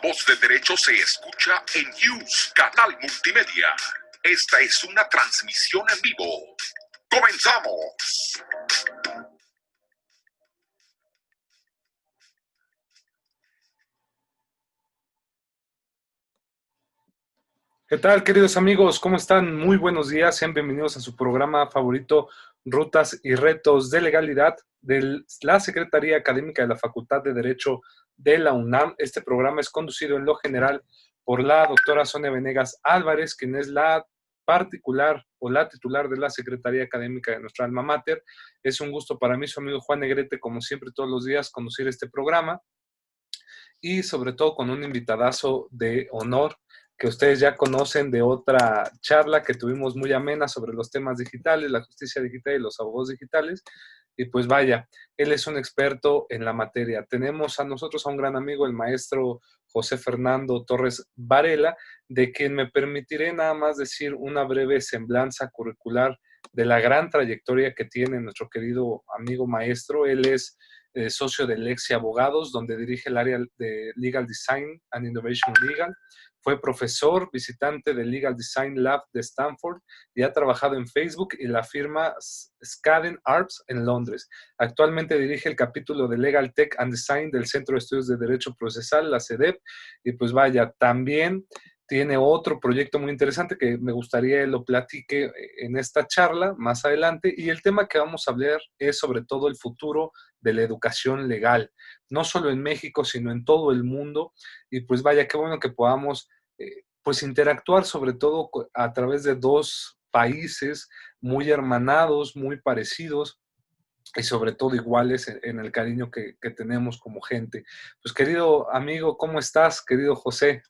Voz de Derecho se escucha en Hughes, Canal Multimedia. Esta es una transmisión en vivo. ¡Comenzamos! ¿Qué tal, queridos amigos? ¿Cómo están? Muy buenos días. Sean bienvenidos a su programa favorito, Rutas y Retos de Legalidad de la Secretaría Académica de la Facultad de Derecho de la UNAM. Este programa es conducido en lo general por la doctora Sonia Venegas Álvarez, quien es la particular o la titular de la Secretaría Académica de nuestra alma mater. Es un gusto para mí, su amigo Juan Negrete, como siempre todos los días, conducir este programa y sobre todo con un invitadazo de honor que ustedes ya conocen de otra charla que tuvimos muy amena sobre los temas digitales, la justicia digital y los abogados digitales. Y pues vaya, él es un experto en la materia. Tenemos a nosotros a un gran amigo, el maestro José Fernando Torres Varela, de quien me permitiré nada más decir una breve semblanza curricular de la gran trayectoria que tiene nuestro querido amigo maestro. Él es socio de Lexi Abogados, donde dirige el área de Legal Design and Innovation Legal. Fue profesor visitante del Legal Design Lab de Stanford y ha trabajado en Facebook y la firma Skadden Arps en Londres. Actualmente dirige el capítulo de Legal Tech and Design del Centro de Estudios de Derecho Procesal, la CEDEP, y pues vaya, también tiene otro proyecto muy interesante que me gustaría que lo platique en esta charla más adelante, y el tema que vamos a hablar es sobre todo el futuro de la educación legal, no solo en México, sino en todo el mundo. Y pues vaya, qué bueno que podamos pues interactuar sobre todo a través de dos países muy hermanados, muy parecidos y sobre todo iguales en el cariño que tenemos como gente. Pues querido amigo, ¿cómo estás? Querido José.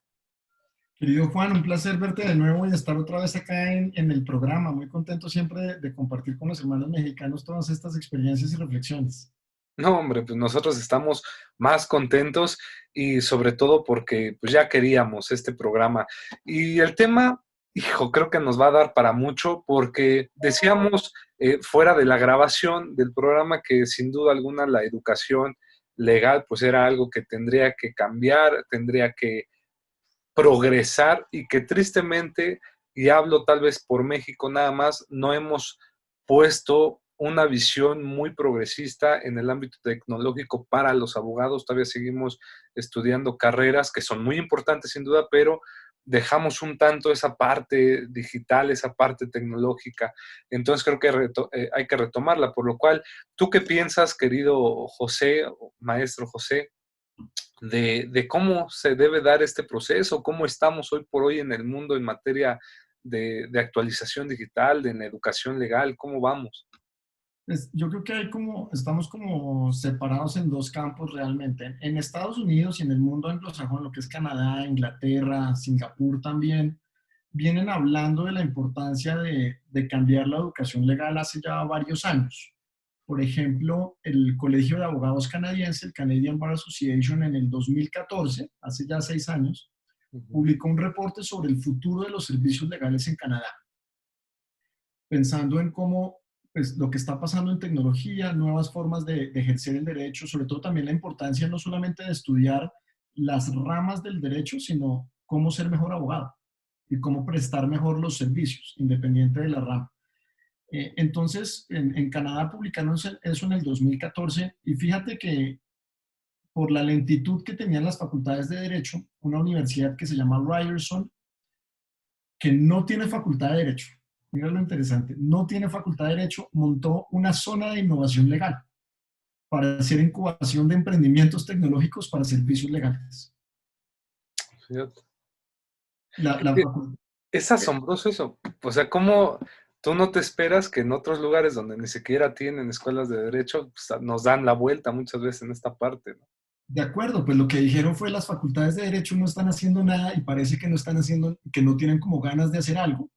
Querido Juan, un placer verte de nuevo y estar otra vez acá en el programa. Muy contento siempre de compartir con los hermanos mexicanos todas estas experiencias y reflexiones. No, hombre, pues nosotros estamos más contentos y sobre todo porque pues ya queríamos este programa. Y el tema, hijo, creo que nos va a dar para mucho porque decíamos fuera de la grabación del programa que sin duda alguna la educación legal pues era algo que tendría que cambiar, tendría que progresar y que tristemente, y hablo tal vez por México nada más, no hemos puesto una visión muy progresista en el ámbito tecnológico para los abogados. Todavía seguimos estudiando carreras que son muy importantes sin duda, pero dejamos un tanto esa parte digital, esa parte tecnológica. Entonces creo que hay que retomarla, por lo cual, ¿tú qué piensas, querido José, maestro José, de cómo se debe dar este proceso, cómo estamos hoy por hoy en el mundo en materia de actualización digital, de en la educación legal, cómo vamos? Pues, yo creo que estamos como separados en dos campos realmente. En Estados Unidos y en el mundo anglosajón, lo que es Canadá, Inglaterra, Singapur también, vienen hablando de la importancia de cambiar la educación legal hace ya varios años. Por ejemplo, el Colegio de Abogados canadiense, el Canadian Bar Association, en el 2014, hace ya 6 años, publicó un reporte sobre el futuro de los servicios legales en Canadá, pensando en cómo pues, lo que está pasando en tecnología, nuevas formas de ejercer el derecho, sobre todo también la importancia no solamente de estudiar las ramas del derecho, sino cómo ser mejor abogado y cómo prestar mejor los servicios, independiente de la rama. Entonces, en Canadá publicaron eso en el 2014 y fíjate que por la lentitud que tenían las facultades de Derecho, una universidad que se llama Ryerson, que no tiene facultad de Derecho, mira lo interesante, no tiene facultad de Derecho, montó una zona de innovación legal para hacer incubación de emprendimientos tecnológicos para servicios legales. Fíjate. La facultad. Es asombroso eso. O sea, ¿cómo tú no te esperas que en otros lugares donde ni siquiera tienen escuelas de derecho, pues, nos dan la vuelta muchas veces en esta parte, ¿no? De acuerdo, pues lo que dijeron fue las facultades de Derecho no están haciendo nada y parece que no están haciendo, que no tienen como ganas de hacer algo,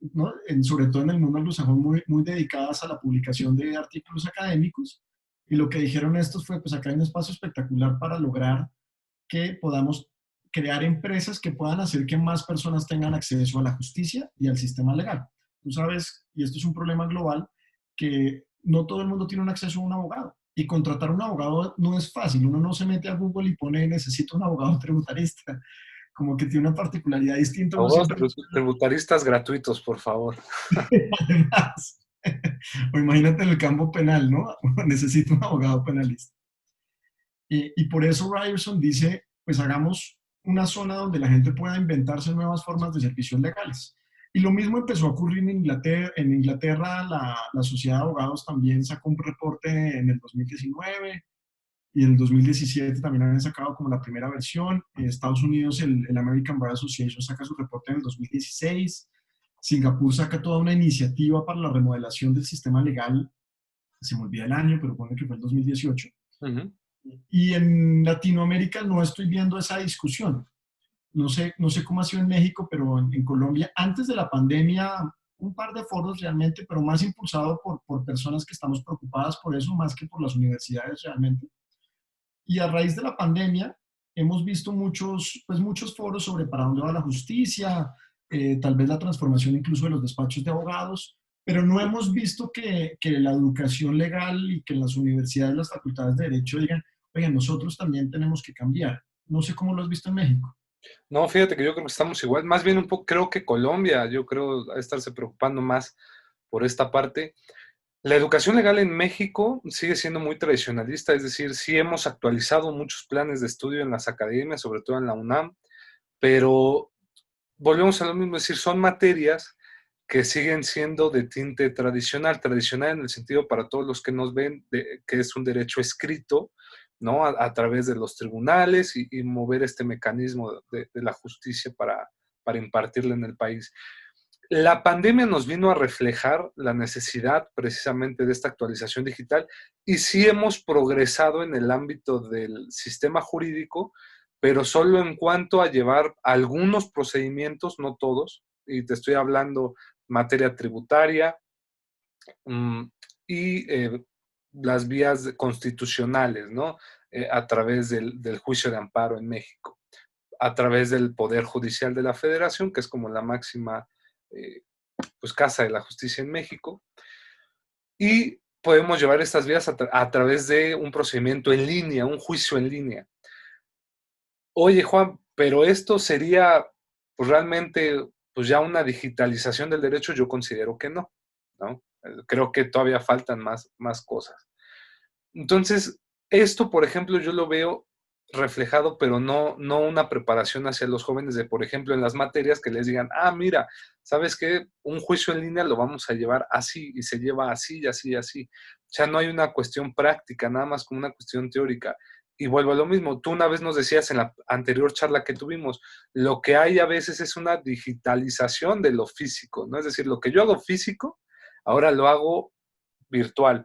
¿no? Sobre todo en el mundo anglosajón, muy dedicadas a la publicación de artículos académicos. Y lo que dijeron estos fue, pues acá hay un espacio espectacular para lograr que podamos crear empresas que puedan hacer que más personas tengan acceso a la justicia y al sistema legal. Tú sabes, y esto es un problema global, que no todo el mundo tiene un acceso a un abogado. Y contratar un abogado no es fácil. Uno no se mete a Google y pone necesito un abogado tributarista. Como que tiene una particularidad distinta. Uno Abogados siempre, tributaristas gratuitos, por favor. además, o imagínate en el campo penal, ¿no? Necesito un abogado penalista. Y por eso Ryerson dice, pues hagamos una zona donde la gente pueda inventarse nuevas formas de servicios legales. Y lo mismo empezó a ocurrir en Inglaterra. En Inglaterra la Sociedad de Abogados también sacó un reporte en el 2019 y en el 2017 también habían sacado como la primera versión. En Estados Unidos el American Bar Association saca su reporte en el 2016. Singapur saca toda una iniciativa para la remodelación del sistema legal. Se me olvida el año, pero pone que fue el 2018. Ujú. Y en Latinoamérica no estoy viendo esa discusión. No sé cómo ha sido en México, pero en Colombia, antes de la pandemia, un par de foros realmente, pero más impulsado por personas que estamos preocupadas por eso, más que por las universidades realmente. Y a raíz de la pandemia, hemos visto muchos foros sobre para dónde va la justicia, tal vez la transformación incluso de los despachos de abogados, pero no hemos visto que la educación legal y que en las universidades, las facultades de derecho digan, oigan, nosotros también tenemos que cambiar. No sé cómo lo has visto en México. No, fíjate que yo creo que estamos igual. Más bien un poco, creo que Colombia, yo creo, a estarse preocupando más por esta parte. La educación legal en México sigue siendo muy tradicionalista, es decir, sí hemos actualizado muchos planes de estudio en las academias, sobre todo en la UNAM, pero volvemos a lo mismo, es decir, son materias que siguen siendo de tinte tradicional, tradicional en el sentido para todos los que nos ven, que es un derecho escrito, ¿no? A través de los tribunales y mover este mecanismo de la justicia para impartirla en el país. La pandemia nos vino a reflejar la necesidad precisamente de esta actualización digital y sí hemos progresado en el ámbito del sistema jurídico, pero solo en cuanto a llevar algunos procedimientos, no todos, y te estoy hablando materia tributaria mmm, y las vías constitucionales, ¿no? A través del juicio de amparo en México, a través del Poder Judicial de la Federación, que es como la máxima eh, pues, casa de la justicia en México, y podemos llevar estas vías a través de un procedimiento en línea, un juicio en línea. Oye, Juan, pero esto sería pues, realmente pues, ya una digitalización del derecho, yo considero que no, ¿no? Creo que todavía faltan más cosas. Entonces, esto, por ejemplo, yo lo veo reflejado, pero no una preparación hacia los jóvenes de, por ejemplo, en las materias que les digan, ah, mira, ¿sabes qué? Un juicio en línea lo vamos a llevar así y se lleva así y así y así. O sea, no hay una cuestión práctica, nada más como una cuestión teórica. Y vuelvo a lo mismo, tú una vez nos decías en la anterior charla que tuvimos, lo que hay a veces es una digitalización de lo físico, ¿no? Es decir, lo que yo hago físico, ahora lo hago virtual,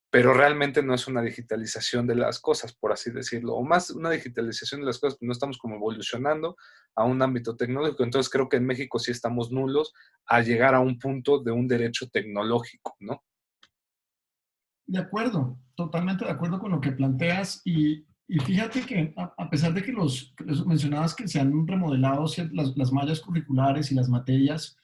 pero realmente no es una digitalización de las cosas, por así decirlo, o más una digitalización de las cosas, no estamos como evolucionando a un ámbito tecnológico, entonces creo que en México sí estamos nulos a llegar a un punto de un derecho tecnológico, ¿no? De acuerdo, totalmente de acuerdo con lo que planteas y fíjate que a pesar de que los mencionabas que se han remodelado las mallas curriculares y las materias,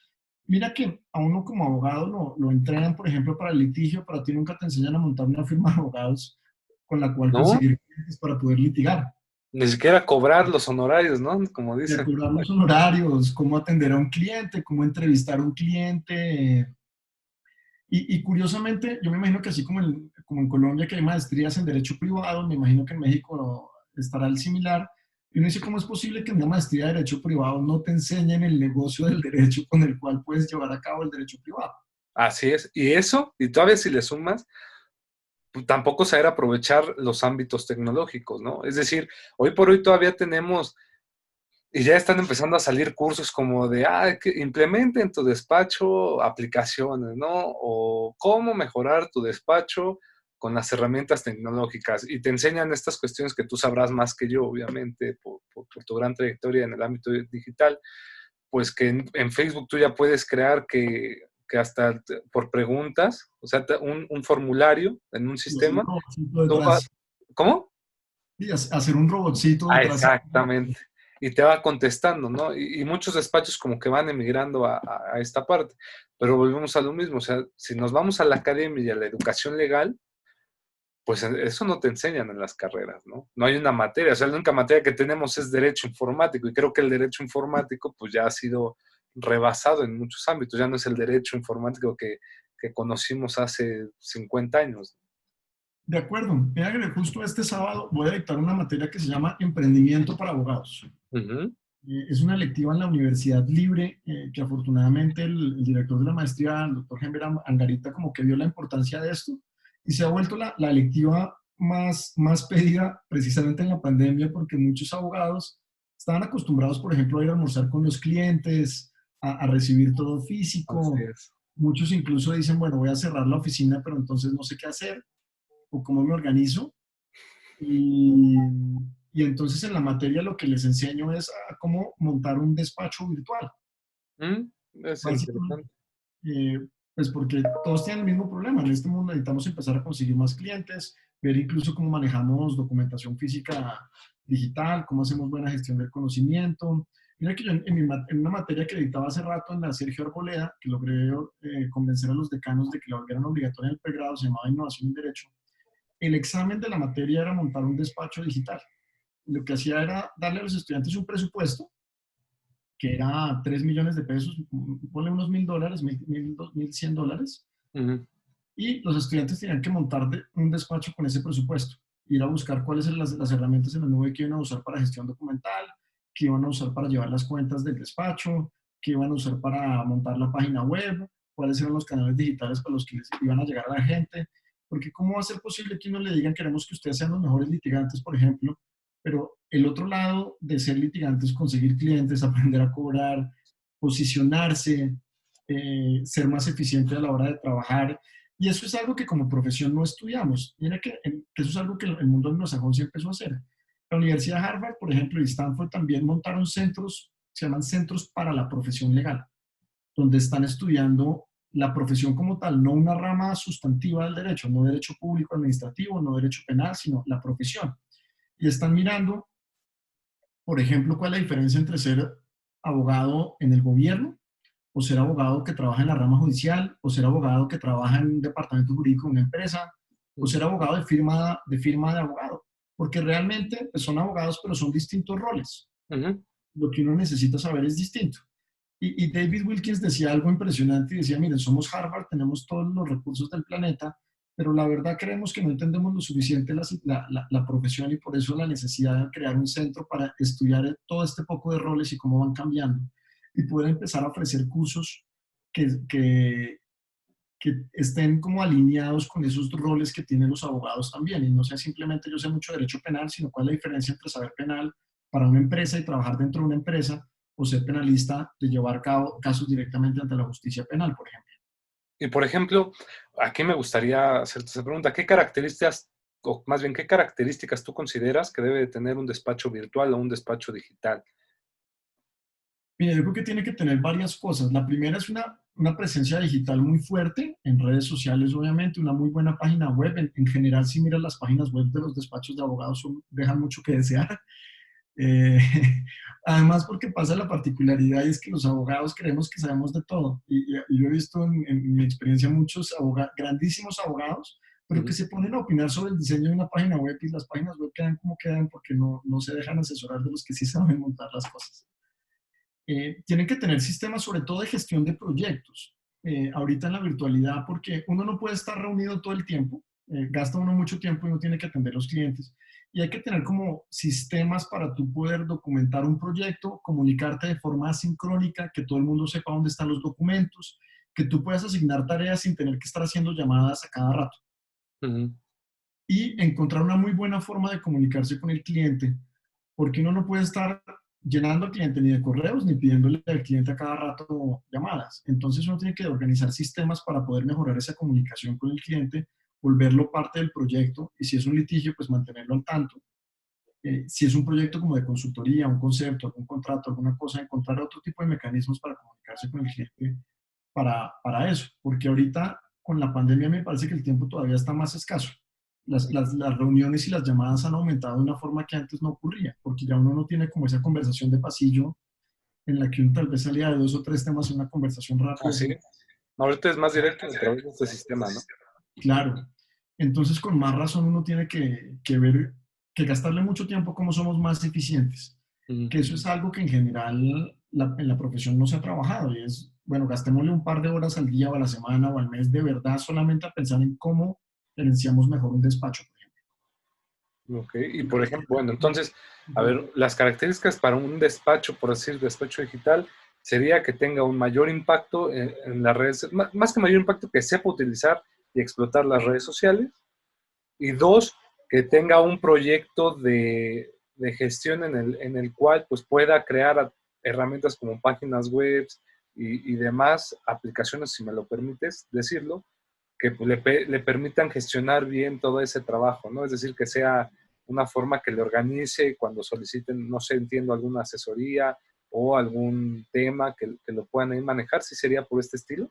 mira que a uno como abogado lo entrenan, por ejemplo, para el litigio, pero a ti nunca te enseñan a montar una firma de abogados con la cual ¿No? conseguir clientes para poder litigar. Ni siquiera cobrar los honorarios, ¿no? Como De dicen. cobrar los honorarios, cómo atender a un cliente, cómo entrevistar a un cliente. Y curiosamente, yo me imagino que así como en Colombia que hay maestrías en derecho privado, me imagino que en México estará el similar. Y uno dice, ¿cómo es posible que en una maestría de derecho privado no te enseñen el negocio del derecho con el cual puedes llevar a cabo el derecho privado? Así es. Y eso, y todavía si le sumas, pues, tampoco saber aprovechar los ámbitos tecnológicos, ¿no? Es decir, hoy por hoy todavía tenemos. Y ya están empezando a salir cursos como de, que implementa en tu despacho aplicaciones, ¿no? O cómo mejorar tu despacho con las herramientas tecnológicas. Y te enseñan estas cuestiones que tú sabrás más que yo, obviamente, por tu gran trayectoria en el ámbito digital. Pues que en Facebook tú ya puedes crear que hasta por preguntas, o sea, un formulario en un Y hacer un sistema. robotcito Tú detrás. ¿Cómo? Y hacer un robotcito detrás. Exactamente. Y te va contestando, ¿no? Y muchos despachos como que van emigrando a esta parte. Pero volvemos a lo mismo, o sea, si nos vamos a la academia y a la educación legal, pues eso no te enseñan en las carreras, ¿no? No hay una materia, o sea, la única materia que tenemos es derecho informático y creo que el derecho informático pues ya ha sido rebasado en muchos ámbitos, ya no es el derecho informático que conocimos hace 50 años. De acuerdo. Mira que justo este sábado voy a dictar una materia que se llama Emprendimiento para Abogados. Uh-huh. Es una electiva en la Universidad Libre que afortunadamente el director de la maestría, el doctor Henry Angarita, como que vio la importancia de esto y se ha vuelto la electiva más pedida precisamente en la pandemia porque muchos abogados estaban acostumbrados, por ejemplo, a ir a almorzar con los clientes, a recibir todo físico. Así es. Muchos incluso dicen, bueno, voy a cerrar la oficina, pero entonces no sé qué hacer o cómo me organizo. Y, y entonces en la materia lo que les enseño es a cómo montar un despacho virtual. Es Básicamente, interesante. pues porque todos tienen el mismo problema. En este mundo necesitamos empezar a conseguir más clientes, ver incluso cómo manejamos documentación física digital, cómo hacemos buena gestión del conocimiento. Mira que yo en una materia que dictaba hace rato en la Sergio Arboleda, que logré convencer a los decanos de que la volvieran obligatoria en el pregrado, se llamaba Innovación en Derecho. El examen de la materia era montar un despacho digital. Lo que hacía era darle a los estudiantes un presupuesto, que era 3 millones de pesos, ponle unos $1,000, $1,100, Uh-huh. y los estudiantes tenían que montar un despacho con ese presupuesto, ir a buscar cuáles eran las herramientas en la nube que iban a usar para gestión documental, que iban a usar para llevar las cuentas del despacho, que iban a usar para montar la página web, cuáles eran los canales digitales para los que les iban a llegar a la gente, porque ¿cómo va a ser posible que uno le digan queremos que ustedes sean los mejores litigantes, por ejemplo, pero el otro lado de ser litigante es conseguir clientes, aprender a cobrar, posicionarse, ser más eficiente a la hora de trabajar. Y eso es algo que como profesión no estudiamos. Mira que eso es algo que el mundo anglosajón sí empezó a hacer. La Universidad de Harvard, por ejemplo, y Stanford también montaron centros, se llaman centros para la profesión legal, donde están estudiando la profesión como tal, no una rama sustantiva del derecho, no derecho público administrativo, no derecho penal, sino la profesión. Y están mirando, por ejemplo, cuál es la diferencia entre ser abogado en el gobierno o ser abogado que trabaja en la rama judicial, o ser abogado que trabaja en un departamento jurídico de una empresa, o ser abogado de firma de abogado. Porque realmente pues, son abogados, pero son distintos roles. Uh-huh. Lo que uno necesita saber es distinto. Y David Wilkins decía algo impresionante y decía, miren, somos Harvard, tenemos todos los recursos del planeta, pero la verdad creemos que no entendemos lo suficiente la profesión y por eso la necesidad de crear un centro para estudiar todo este poco de roles y cómo van cambiando y poder empezar a ofrecer cursos que estén como alineados con esos roles que tienen los abogados también y no sea simplemente yo sé mucho derecho penal, sino cuál es la diferencia entre saber penal para una empresa y trabajar dentro de una empresa o ser penalista de llevar a cabo casos directamente ante la justicia penal, por ejemplo. Y por ejemplo, aquí me gustaría hacerte esa pregunta. ¿Qué características, o más bien, qué características tú consideras que debe de tener un despacho virtual o un despacho digital? Mira, yo creo que tiene que tener varias cosas. La primera es una presencia digital muy fuerte en redes sociales, obviamente, una muy buena página web. En general, si miras las páginas web de los despachos de abogados, dejan mucho que desear. Eh, además, porque pasa la particularidad y es que los abogados creemos que sabemos de todo. Y yo he visto en mi experiencia muchos grandísimos abogados, pero que se ponen a opinar sobre el diseño de una página web y las páginas web quedan como quedan porque no se dejan asesorar de los que sí saben montar las cosas. Tienen que tener sistemas sobre todo de gestión de proyectos. Ahorita en la virtualidad, porque uno no puede estar reunido todo el tiempo, gasta uno mucho tiempo y uno tiene que atender a los clientes. Y hay que tener como sistemas para tú poder documentar un proyecto, comunicarte de forma asincrónica, que todo el mundo sepa dónde están los documentos, que tú puedas asignar tareas sin tener que estar haciendo llamadas a cada rato. Uh-huh. Y encontrar una muy buena forma de comunicarse con el cliente, porque uno no puede estar llenando al cliente ni de correos ni pidiéndole al cliente a cada rato llamadas. Entonces uno tiene que organizar sistemas para poder mejorar esa comunicación con el cliente, volverlo parte del proyecto y si es un litigio, pues mantenerlo al tanto. Si es un proyecto como de consultoría, un concepto, algún contrato, alguna cosa, encontrar otro tipo de mecanismos para comunicarse con el cliente para eso. Porque ahorita con la pandemia me parece que el tiempo todavía está más escaso. Las reuniones y las llamadas han aumentado de una forma que antes no ocurría, porque ya uno no tiene como esa conversación de pasillo en la que uno tal vez salía de 2 o 3 temas en una conversación rápida. ¿Ah, sí? Ahorita es más directo a través de este sistema, ¿no? Claro. Entonces, con más razón uno tiene que ver, que gastarle mucho tiempo cómo somos más eficientes, Mm. que eso es algo que en general en la profesión no se ha trabajado y es, bueno, gastémosle un par de horas al día o a la semana o al mes de verdad solamente a pensar en cómo gerenciamos mejor un despacho, por ejemplo. Ok, y por ejemplo, bueno, entonces, a ver, las características para un despacho, por decir, despacho digital, sería que tenga un mayor impacto en las redes, más que mayor impacto, que sepa utilizar y explotar las redes sociales. Y dos, que tenga un proyecto de gestión en el cual pues, pueda crear herramientas como páginas web y demás aplicaciones, si me lo permites decirlo, que pues, le permitan gestionar bien todo ese trabajo, ¿no? Es decir, que sea una forma que le organice cuando soliciten, no sé, entiendo, alguna asesoría o algún tema que lo puedan ahí manejar, si sería por este estilo.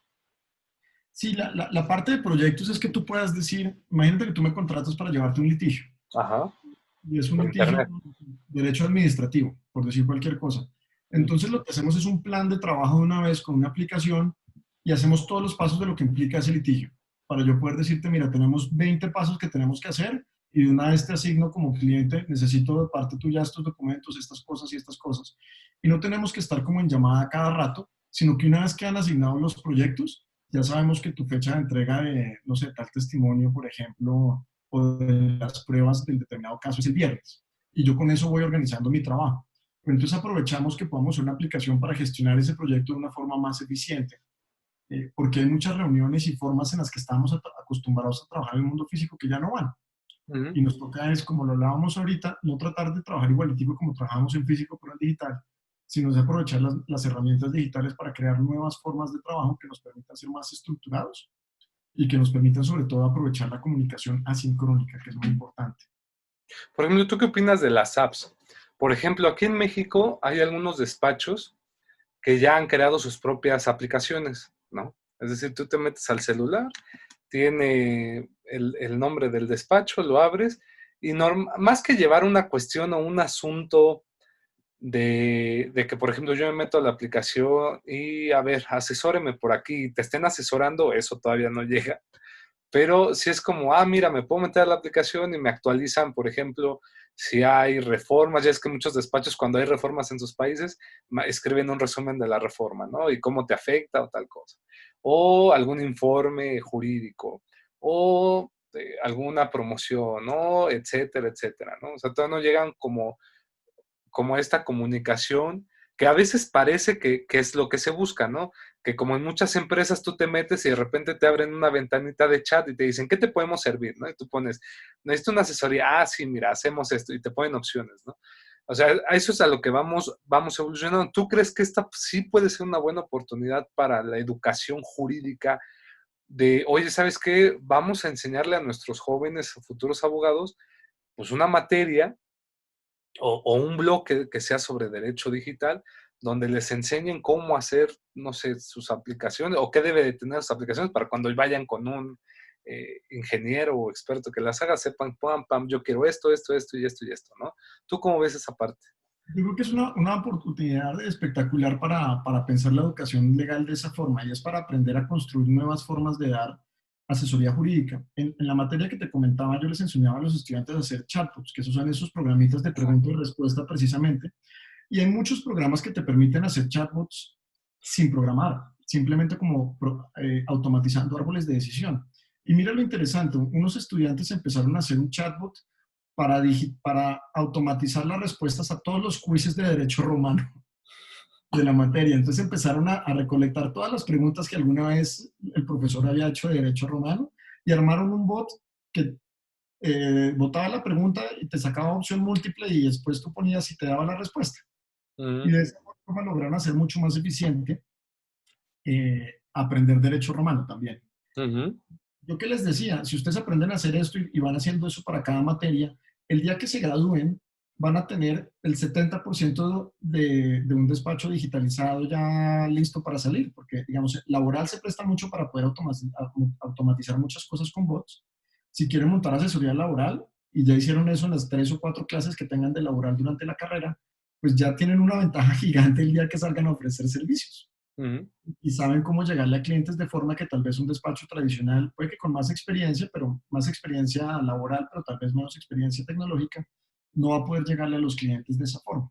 Sí, la parte de proyectos es que tú puedas decir, imagínate que tú me contratas para llevarte un litigio, Ajá, y es un por litigio internet. por derecho administrativo, por decir cualquier cosa. Mm, Entonces lo que hacemos es un plan de trabajo de una vez con una aplicación y hacemos todos los pasos de lo que implica ese litigio, para yo poder decirte, mira, tenemos 20 pasos que tenemos que hacer y de una vez te asigno como cliente, necesito de parte tuya estos documentos, estas cosas y estas cosas. Y no tenemos que estar como en llamada cada rato, sino que una vez que han asignado los proyectos, ya sabemos que tu fecha de entrega de, no sé, tal testimonio, por ejemplo, o de las pruebas del determinado caso es el viernes. Y yo con eso voy organizando mi trabajo. Pero entonces aprovechamos que podamos hacer una aplicación para gestionar ese proyecto de una forma más eficiente, porque hay muchas reuniones y formas en las que estamos acostumbrados a trabajar en el mundo físico que ya no van. mm. Y nos toca es, como lo hablábamos ahorita, no tratar de trabajar igualitivo como trabajamos en físico pero en digital, sino de aprovechar las herramientas digitales para crear nuevas formas de trabajo que nos permitan ser más estructurados y que nos permitan sobre todo aprovechar la comunicación asincrónica, que es muy importante. Por ejemplo, ¿tú qué opinas de las apps? Por ejemplo, aquí en México hay algunos despachos que ya han creado sus propias aplicaciones, ¿no? Es decir, tú te metes al celular, tiene el nombre del despacho, lo abres y más que llevar una cuestión o un asunto de que, por ejemplo, yo me meto a la aplicación y, a ver, asesóreme por aquí, te estén asesorando, eso todavía no llega. Pero si es como, ah, mira, me puedo meter a la aplicación y me actualizan, por ejemplo, si hay reformas, ya es que muchos despachos cuando hay reformas en sus países, escriben un resumen de la reforma, ¿no? Y cómo te afecta o tal cosa. O algún informe jurídico, o alguna promoción, ¿no? Etcétera, etcétera, ¿no? O sea, todavía no llegan como esta comunicación que a veces parece que es lo que se busca, ¿no? Que como en muchas empresas tú te metes y de repente te abren una ventanita de chat y te dicen, ¿qué te podemos servir? ¿No? Y tú pones, necesito una asesoría, ah, sí, mira, hacemos esto y te ponen opciones, ¿no? O sea, a eso es a lo que vamos evolucionando. ¿Tú crees que esta sí puede ser una buena oportunidad para la educación jurídica de, oye, ¿sabes qué? Vamos a enseñarle a nuestros jóvenes, futuros abogados, pues una materia o un blog que sea sobre derecho digital, donde les enseñen cómo hacer, no sé, sus aplicaciones o qué debe de tener sus aplicaciones para cuando vayan con un ingeniero o experto que las haga, sepan, pam, pam, yo quiero esto, esto, esto y esto y esto, ¿no? ¿Tú cómo ves esa parte? Yo creo que es una oportunidad espectacular para pensar la educación legal de esa forma y es para aprender a construir nuevas formas de dar asesoría jurídica. En la materia que te comentaba, yo les enseñaba a los estudiantes a hacer chatbots, que esos son esos programitas de pregunta y respuesta precisamente. Y hay muchos programas que te permiten hacer chatbots sin programar, simplemente como automatizando árboles de decisión. Y mira lo interesante, unos estudiantes empezaron a hacer un chatbot para automatizar las respuestas a todos los quizzes de derecho romano de la materia. Entonces empezaron a recolectar todas las preguntas que alguna vez el profesor había hecho de derecho romano y armaron un bot que votaba la pregunta y te sacaba opción múltiple y después tú ponías y te daba la respuesta. Y Mm, de esa forma lograron hacer mucho más eficiente aprender derecho romano también. ujú. Yo que les decía, si ustedes aprenden a hacer esto y van haciendo eso para cada materia, el día que se gradúen van a tener el 70% de un despacho digitalizado ya listo para salir, porque digamos, laboral se presta mucho para poder automatizar muchas cosas con bots. Si quieren montar asesoría laboral y ya hicieron eso en las 3 o 4 clases que tengan de laboral durante la carrera, pues ya tienen una ventaja gigante el día que salgan a ofrecer servicios. Ujú. y saben cómo llegarle a clientes de forma que tal vez un despacho tradicional, puede que con más experiencia, pero más experiencia laboral, pero tal vez menos experiencia tecnológica, no va a poder llegarle a los clientes de esa forma.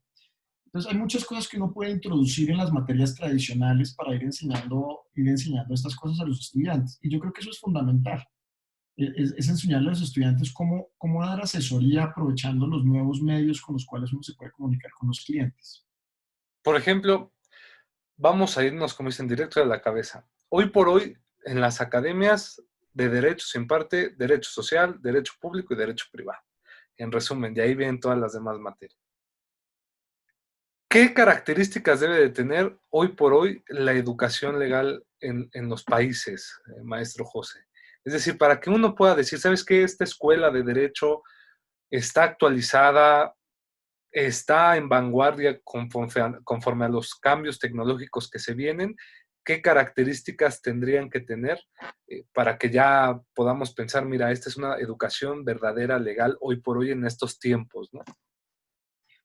Entonces, hay muchas cosas que uno puede introducir en las materias tradicionales para ir enseñando estas cosas a los estudiantes. Y yo creo que eso es fundamental. Es enseñarle a los estudiantes cómo dar asesoría aprovechando los nuevos medios con los cuales uno se puede comunicar con los clientes. Por ejemplo, vamos a irnos, como dicen, directo de la cabeza. Hoy por hoy, en las academias de derecho se imparte derecho social, derecho público y derecho privado. En resumen, de ahí vienen todas las demás materias. ¿Qué características debe de tener hoy por hoy la educación legal en los países, maestro José? Es decir, para que uno pueda decir, ¿sabes qué? Esta escuela de derecho está actualizada, está en vanguardia conforme a los cambios tecnológicos que se vienen. ¿Qué características tendrían que tener para que ya podamos pensar, mira, esta es una educación verdadera, legal, hoy por hoy en estos tiempos, ¿no?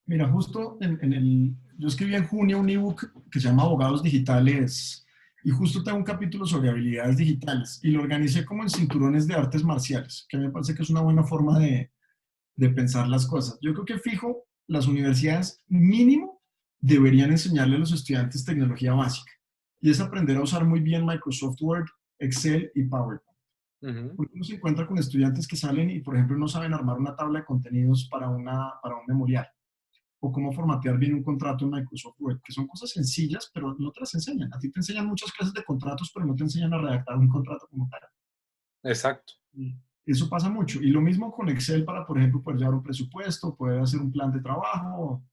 Mira, justo yo escribí en junio un ebook que se llama Abogados Digitales y justo tengo un capítulo sobre habilidades digitales y lo organicé como en cinturones de artes marciales, que me parece que es una buena forma de pensar las cosas. Yo creo que fijo, las universidades mínimo deberían enseñarle a los estudiantes tecnología básica y es aprender a usar muy bien Microsoft Word, Excel y PowerPoint. Ujú. Porque uno se encuentra con estudiantes que salen y, por ejemplo, no saben armar una tabla de contenidos para un memorial o cómo formatear bien un contrato en Microsoft Word, que son cosas sencillas, pero no te las enseñan. A ti te enseñan muchas clases de contratos, pero no te enseñan a redactar un contrato como tal. Exacto. Eso pasa mucho. Y lo mismo con Excel para, por ejemplo, poder llevar un presupuesto, poder hacer un plan de trabajo.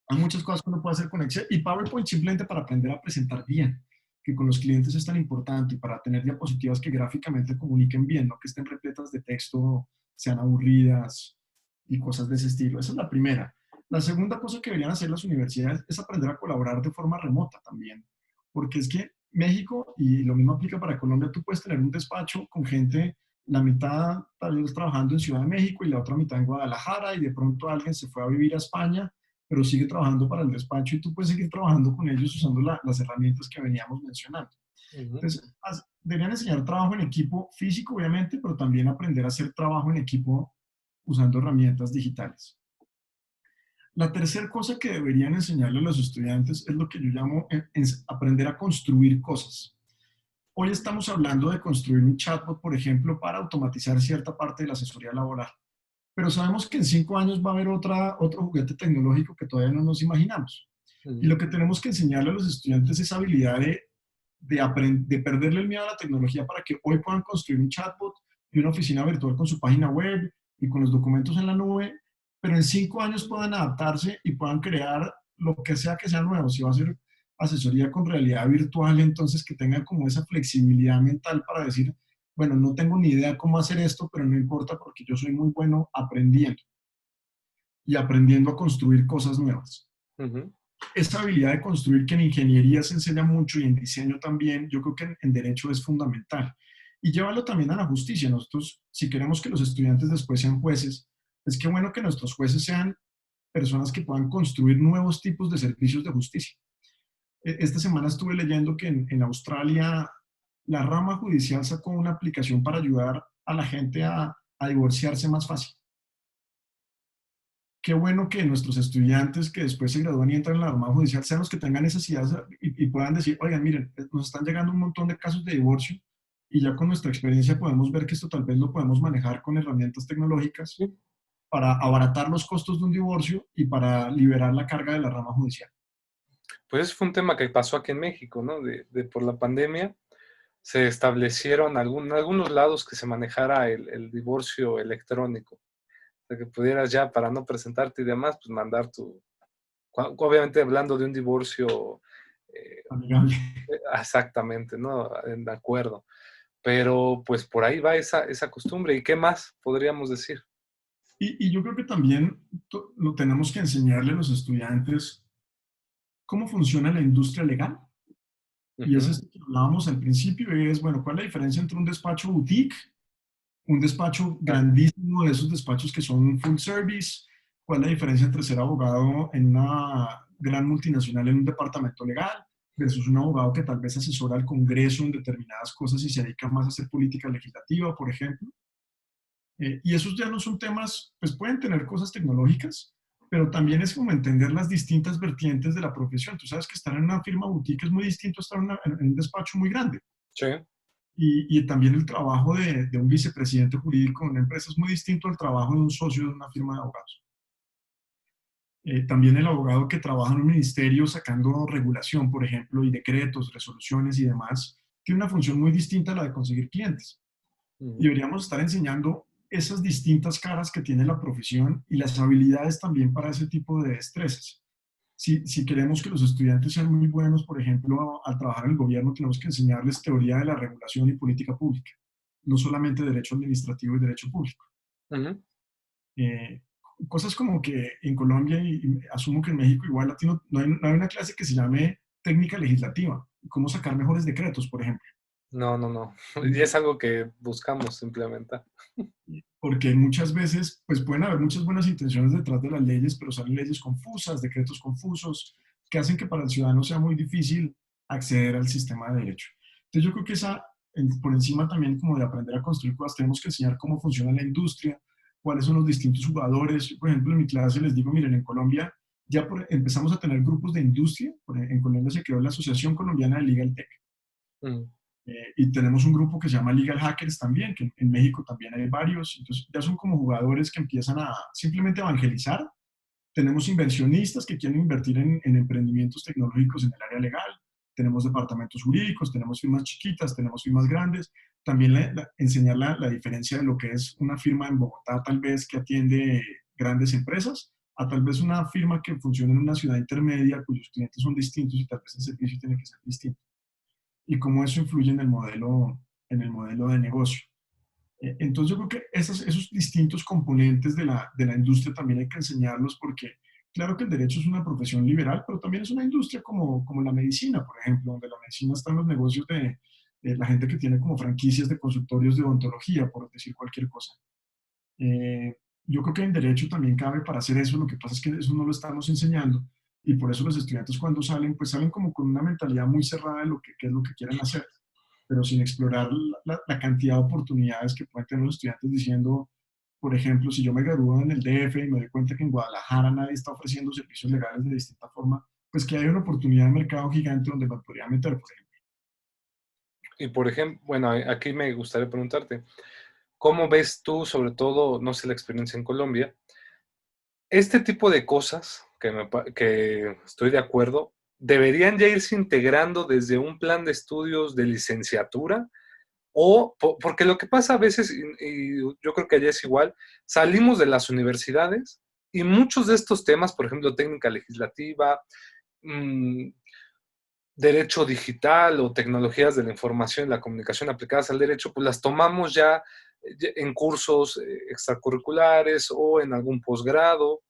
Hay muchas cosas que uno puede hacer con Excel. Y PowerPoint simplemente para aprender a presentar bien, que con los clientes es tan importante y para tener diapositivas que gráficamente comuniquen bien, no que estén repletas de texto, sean aburridas y cosas de ese estilo. Esa es la primera. La segunda cosa que deberían hacer las universidades es aprender a colaborar de forma remota también, porque es que México, y lo mismo aplica para Colombia, tú puedes tener un despacho con gente, la mitad tal vez trabajando en Ciudad de México y la otra mitad en Guadalajara, y de pronto alguien se fue a vivir a España, pero sigue trabajando para el despacho y tú puedes seguir trabajando con ellos usando las herramientas que veníamos mencionando. Ujú. Entonces, deberían enseñar trabajo en equipo físico, obviamente, pero también aprender a hacer trabajo en equipo usando herramientas digitales. La tercera cosa que deberían enseñarle a los estudiantes es lo que yo llamo aprender a construir cosas. Hoy estamos hablando de construir un chatbot, por ejemplo, para automatizar cierta parte de la asesoría laboral. Pero sabemos que en 5 años va a haber otro juguete tecnológico que todavía no nos imaginamos. Y Ujú. lo que tenemos que enseñarle a los estudiantes es habilidad de perderle el miedo a la tecnología para que hoy puedan construir un chatbot y una oficina virtual con su página web y con los documentos en la nube, pero en 5 años puedan adaptarse y puedan crear lo que sea nuevo. Si va a ser asesoría con realidad virtual, entonces que tengan como esa flexibilidad mental para decir, bueno, no tengo ni idea cómo hacer esto, pero no importa porque yo soy muy bueno aprendiendo y aprendiendo a construir cosas nuevas. Ujú. Esa habilidad de construir que en ingeniería se enseña mucho y en diseño también, yo creo que en derecho es fundamental. Y llévalo también a la justicia. Nosotros, si queremos que los estudiantes después sean jueces, es que bueno que nuestros jueces sean personas que puedan construir nuevos tipos de servicios de justicia. Esta semana estuve leyendo que en Australia la rama judicial sacó una aplicación para ayudar a la gente a divorciarse más fácil. Qué bueno que nuestros estudiantes que después se gradúan y entran en la rama judicial sean los que tengan esas ideas y puedan decir, oigan, miren, nos están llegando un montón de casos de divorcio y ya con nuestra experiencia podemos ver que esto tal vez lo podemos manejar con herramientas tecnológicas Sí. para abaratar los costos de un divorcio y para liberar la carga de la rama judicial. Pues ese fue un tema que pasó aquí en México, ¿no? Por la pandemia se establecieron algunos lados que se manejara el divorcio electrónico. O sea, que pudieras ya, para no presentarte y demás, pues mandar obviamente hablando de un divorcio, eh, Amigable. exactamente, ¿no? De acuerdo. Pero pues por ahí va esa costumbre. ¿Y qué más podríamos decir? Y yo creo que también lo tenemos que enseñarle a los estudiantes cómo funciona la industria legal. Y es Ujú. esto que hablábamos al principio, es, bueno, ¿cuál es la diferencia entre un despacho boutique, un despacho Exacto. grandísimo de esos despachos que son full service? ¿Cuál es la diferencia entre ser abogado en una gran multinacional en un departamento legal? versus un abogado que tal vez asesora al Congreso en determinadas cosas y se dedica más a hacer política legislativa, por ejemplo. Y esos ya no son temas, pues pueden tener cosas tecnológicas, pero también es como entender las distintas vertientes de la profesión. Tú sabes que estar en una firma boutique es muy distinto a estar en un despacho muy grande. Sí. Y también el trabajo de un vicepresidente jurídico de una empresa es muy distinto al trabajo de un socio de una firma de abogados. También el abogado que trabaja en un ministerio sacando regulación, por ejemplo, y decretos, resoluciones y demás, tiene una función muy distinta a la de conseguir clientes. Y deberíamos estar enseñando esas distintas caras que tiene la profesión y las habilidades también para ese tipo de destrezas. Si queremos que los estudiantes sean muy buenos, por ejemplo, al trabajar en el gobierno, tenemos que enseñarles teoría de la regulación y política pública, no solamente derecho administrativo y derecho público. Uh-huh. Cosas como que en Colombia y asumo que en México igual latino, no hay una clase que se llame técnica legislativa, cómo sacar mejores decretos, por ejemplo. No. Y es algo que buscamos implementar. Porque muchas veces, pues pueden haber muchas buenas intenciones detrás de las leyes, pero salen leyes confusas, decretos confusos, que hacen que para el ciudadano sea muy difícil acceder al sistema de derecho. Entonces yo creo que por encima también como de aprender a construir cosas, tenemos que enseñar cómo funciona la industria, cuáles son los distintos jugadores. Yo, por ejemplo, en mi clase les digo, miren, en Colombia ya empezamos a tener grupos de industria. En Colombia se creó la Asociación Colombiana de Legal Tech. Y tenemos un grupo que se llama Legal Hackers también, que en México también hay varios. Entonces ya son como jugadores que empiezan a simplemente evangelizar. Tenemos inversionistas que quieren invertir en emprendimientos tecnológicos en el área legal. Tenemos departamentos jurídicos, tenemos firmas chiquitas, tenemos firmas grandes. También enseñar la diferencia de lo que es una firma en Bogotá, tal vez que atiende grandes empresas, a tal vez una firma que funciona en una ciudad intermedia cuyos clientes son distintos y tal vez el servicio tiene que ser distinto. Y cómo eso influye en el modelo de negocio. Entonces yo creo que esos distintos componentes de la industria también hay que enseñarlos porque claro que el derecho es una profesión liberal, pero también es una industria como la medicina, por ejemplo, donde la medicina está en los negocios de la gente que tiene como franquicias de consultorios de odontología, por decir cualquier cosa. Yo creo que en derecho también cabe para hacer eso, lo que pasa es que eso no lo estamos enseñando y por eso los estudiantes cuando salen, pues salen como con una mentalidad muy cerrada de qué es lo que quieren hacer, pero sin explorar la cantidad de oportunidades que pueden tener los estudiantes diciendo, por ejemplo, si yo me gradúo en el DF y me doy cuenta que en Guadalajara nadie está ofreciendo servicios legales de distinta forma, pues que hay una oportunidad de mercado gigante donde me podría meter, por ejemplo. Y por ejemplo, bueno, aquí me gustaría preguntarte, ¿cómo ves tú, sobre todo, no sé, la experiencia en Colombia, este tipo de cosas que estoy de acuerdo, deberían ya irse integrando desde un plan de estudios de licenciatura? Porque lo que pasa a veces, y yo creo que allá es igual, salimos de las universidades y muchos de estos temas, por ejemplo, técnica legislativa, derecho digital o tecnologías de la información y la comunicación aplicadas al derecho, pues las tomamos ya en cursos extracurriculares o en algún posgrado.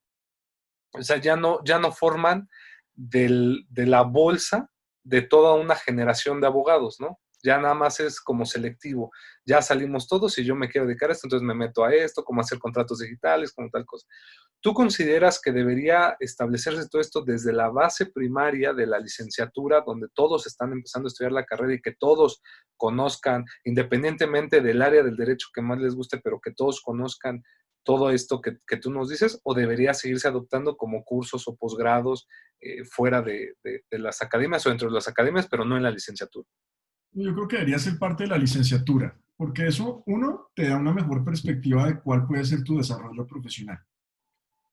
O sea, ya no forman de la bolsa de toda una generación de abogados, ¿no? Ya nada más es como selectivo. Ya salimos todos y yo me quiero dedicar a esto, entonces me meto a esto, cómo hacer contratos digitales, como tal cosa. ¿Tú consideras que debería establecerse todo esto desde la base primaria de la licenciatura, donde todos están empezando a estudiar la carrera y que todos conozcan, independientemente del área del derecho que más les guste, pero que todos conozcan todo esto que tú nos dices, o debería seguirse adoptando como cursos o posgrados fuera de las academias o dentro de las academias, pero no en la licenciatura? Yo creo que debería ser parte de la licenciatura, porque eso, uno, te da una mejor perspectiva de cuál puede ser tu desarrollo profesional.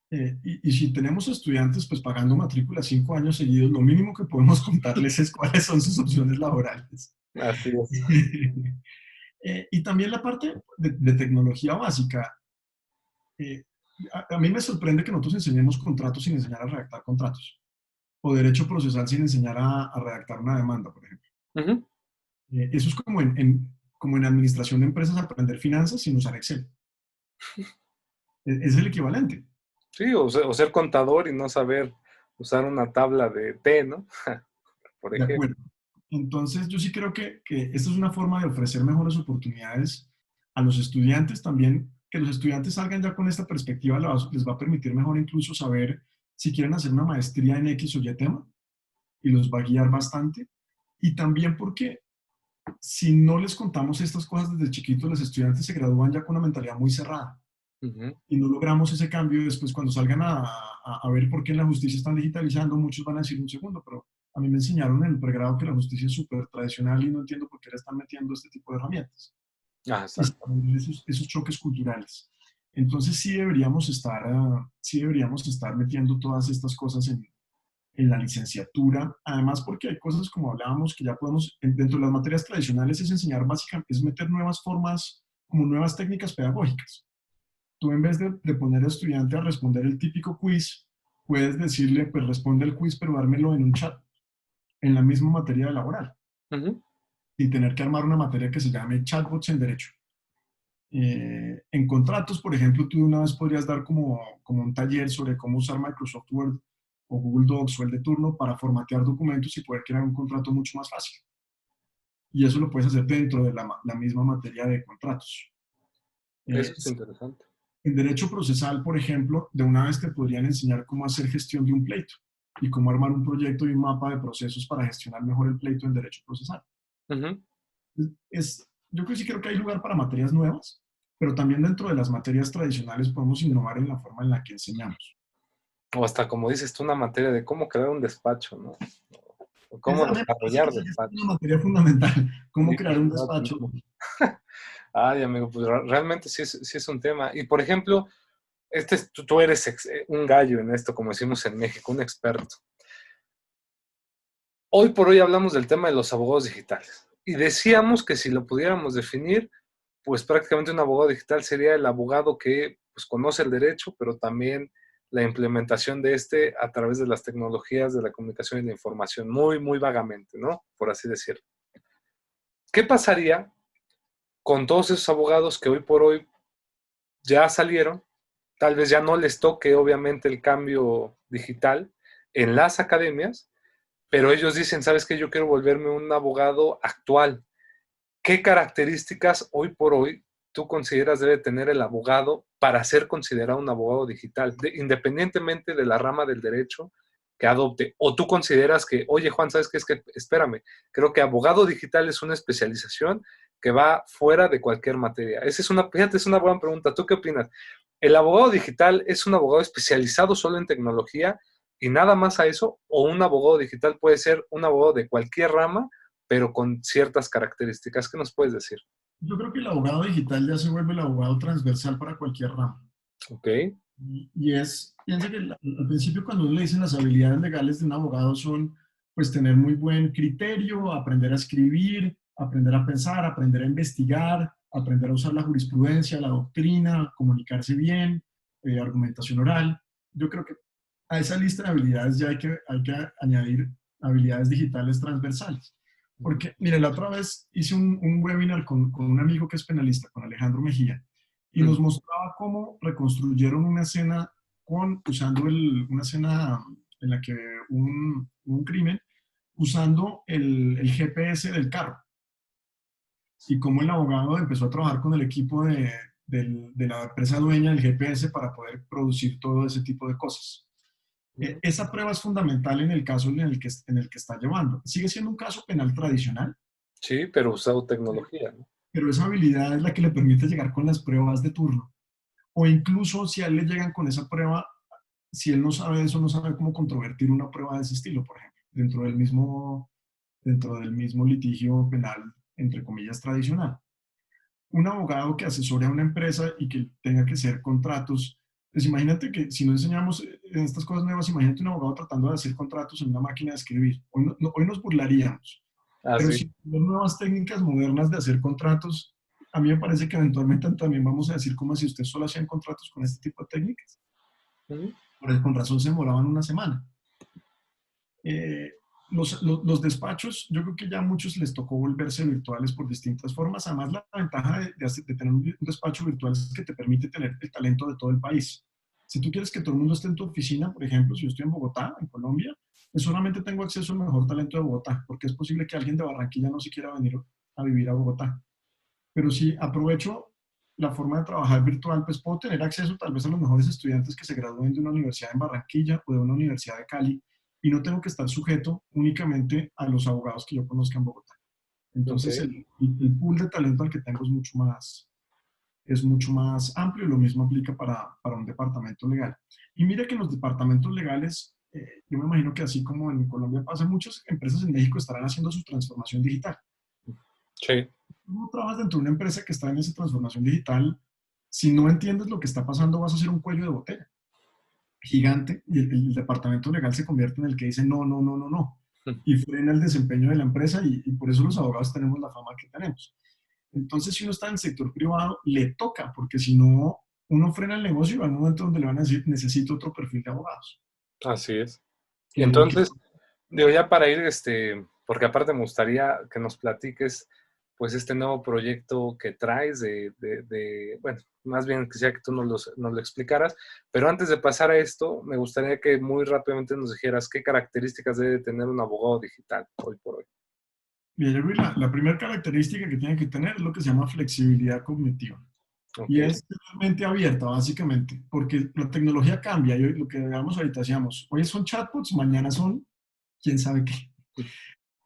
Y si tenemos estudiantes pues pagando matrícula 5 años seguidos, lo mínimo que podemos contarles es cuáles son sus opciones laborales. Así es. Y también la parte de tecnología básica. Eh, a mí me sorprende que nosotros enseñemos contratos sin enseñar a redactar contratos, o derecho procesal sin enseñar a redactar una demanda, por ejemplo. Uh-huh. Eso es como en administración de empresas aprender finanzas sin usar Excel. Es el equivalente. Sí, o ser contador y no saber usar una tabla de T, ¿no? Por De ejemplo. acuerdo. Entonces, yo sí creo que esta es una forma de ofrecer mejores oportunidades a los estudiantes también, que los estudiantes salgan ya con esta perspectiva les va a permitir mejor incluso saber si quieren hacer una maestría en X o Y tema, y los va a guiar bastante. Y también porque si no les contamos estas cosas desde chiquitos, los estudiantes se gradúan ya con una mentalidad muy cerrada Ujú. y no logramos ese cambio. Después, cuando salgan a ver por qué en la justicia están digitalizando, muchos van a decir un segundo, pero a mí me enseñaron en el pregrado que la justicia es súper tradicional y no entiendo por qué le están metiendo este tipo de herramientas. Ah, Y exacto. esos choques culturales. Entonces sí deberíamos estar metiendo todas estas cosas en la licenciatura, además porque hay cosas como hablábamos que ya podemos, dentro de las materias tradicionales es enseñar básicamente, es meter nuevas formas, como nuevas técnicas pedagógicas. Tú en vez de poner al estudiante a responder el típico quiz, puedes decirle, pues responde el quiz, pero dármelo en un chat, en la misma materia laboral, Ujú. y tener que armar una materia que se llame chatbots en derecho. En contratos, por ejemplo, tú una vez podrías dar como un taller sobre cómo usar Microsoft Word o Google Docs o el de turno para formatear documentos y poder crear un contrato mucho más fácil. Y eso lo puedes hacer dentro de la misma materia de contratos. Eso Eh, es interesante. en derecho procesal, por ejemplo, de una vez te podrían enseñar cómo hacer gestión de un pleito y cómo armar un proyecto y un mapa de procesos para gestionar mejor el pleito en derecho procesal. Ujú. Yo creo que hay lugar para materias nuevas, pero también dentro de las materias tradicionales podemos innovar en la forma en la que enseñamos. O hasta, como dices tú, una materia de cómo crear un despacho, ¿no? O cómo A mí me parece desarrollar que sigue siendo despachos. una materia fundamental, cómo Sí, crear un despacho. ay, amigo, pues realmente sí es un tema. Y por ejemplo, tú eres un gallo en esto, como decimos en México, un experto. Hoy por hoy hablamos del tema de los abogados digitales. Y decíamos que si lo pudiéramos definir, pues prácticamente un abogado digital sería el abogado que pues, conoce el derecho, pero también la implementación de este a través de las tecnologías de la comunicación y la información, muy, muy vagamente, ¿no? Por así decirlo. ¿Qué pasaría con todos esos abogados que hoy por hoy ya salieron? Tal vez ya no les toque, obviamente, el cambio digital en las academias, pero ellos dicen, ¿sabes qué? Yo quiero volverme un abogado actual. ¿Qué características hoy por hoy tú consideras debe tener el abogado para ser considerado un abogado digital, independientemente de la rama del derecho que adopte? O tú consideras que, oye Juan, ¿sabes qué? Es que, espérame, creo que abogado digital es una especialización que va fuera de cualquier materia. Fíjate, es una buena pregunta. ¿Tú qué opinas? ¿El abogado digital es un abogado especializado solo en tecnología y nada más a eso? ¿O un abogado digital puede ser un abogado de cualquier rama, pero con ciertas características? ¿Qué nos puedes decir? Yo creo que el abogado digital ya se vuelve el abogado transversal para cualquier rama. Ok. Piensa que al principio cuando uno le dicen las habilidades legales de un abogado son, pues, tener muy buen criterio, aprender a escribir, aprender a pensar, aprender a investigar, aprender a usar la jurisprudencia, la doctrina, comunicarse bien, argumentación oral. Yo creo que a esa lista de habilidades ya hay que añadir habilidades digitales transversales. Porque, mire, la otra vez hice un webinar con un amigo que es penalista, con Alejandro Mejía, y nos mostraba cómo reconstruyeron una escena usando una escena en la que un crimen, usando el GPS del carro. Y cómo el abogado empezó a trabajar con el equipo de la empresa dueña del GPS para poder producir todo ese tipo de cosas. Esa prueba es fundamental en el caso en el que está llevando. Sigue siendo un caso penal tradicional, Sí, pero usado tecnología, ¿no? pero esa habilidad es la que le permite llegar con las pruebas de turno. O incluso si a él le llegan con esa prueba, si él no sabe eso, no sabe cómo controvertir una prueba de ese estilo, por ejemplo, dentro del mismo litigio penal, entre comillas, tradicional. Un abogado que asesore a una empresa y que tenga que hacer contratos, pues imagínate que si no enseñamos en estas cosas nuevas, imagínate un abogado tratando de hacer contratos en una máquina de escribir. Hoy nos burlaríamos, Ah, pero sí. si hay nuevas técnicas modernas de hacer contratos, a mí me parece que eventualmente también vamos a decir como si usted solo hacían contratos con este tipo de técnicas. Con razón se demoraban una semana. Eh, los despachos, yo creo que ya a muchos les tocó volverse virtuales por distintas formas. Además, la ventaja de tener un despacho virtual es que te permite tener el talento de todo el país. Si tú quieres que todo el mundo esté en tu oficina, por ejemplo, si yo estoy en Bogotá, en Colombia, pues solamente tengo acceso al mejor talento de Bogotá, porque es posible que alguien de Barranquilla no se quiera venir a vivir a Bogotá. Pero si aprovecho la forma de trabajar virtual, pues puedo tener acceso tal vez a los mejores estudiantes que se gradúen de una universidad en Barranquilla o de una universidad de Cali, y no tengo que estar sujeto únicamente a los abogados que yo conozca en Bogotá. Ok, Entonces, el pool de talento al que tengo es mucho más amplio y lo mismo aplica para un departamento legal. Y mira que en los departamentos legales, yo me imagino que así como en Colombia pasa, muchas empresas en México estarán haciendo su transformación digital. sí, Tú trabajas dentro de una empresa que está en esa transformación digital, si no entiendes lo que está pasando, vas a hacer un cuello de botella gigante y el departamento legal se convierte en el que dice no, no, no, no, no. Y frena el desempeño de la empresa y por eso los abogados tenemos la fama que tenemos. Entonces, si uno está en el sector privado, le toca, porque si no, uno frena el negocio y va al momento donde le van a decir, necesito otro perfil de abogados. así es. Y Y es lo que... entonces, digo, ya para ir, porque aparte me gustaría que nos platiques, pues, este nuevo proyecto que traes bueno, más bien quisiera que tú nos lo explicaras, pero antes de pasar a esto, me gustaría que muy rápidamente nos dijeras qué características debe tener un abogado digital hoy por hoy. Bien, yo creo que la primera característica que tiene que tener es lo que se llama flexibilidad cognitiva. Ok, Y es mente abierta, básicamente, porque la tecnología cambia. Y hoy, lo que veamos ahorita, decíamos, hoy son chatbots, mañana son quién sabe qué.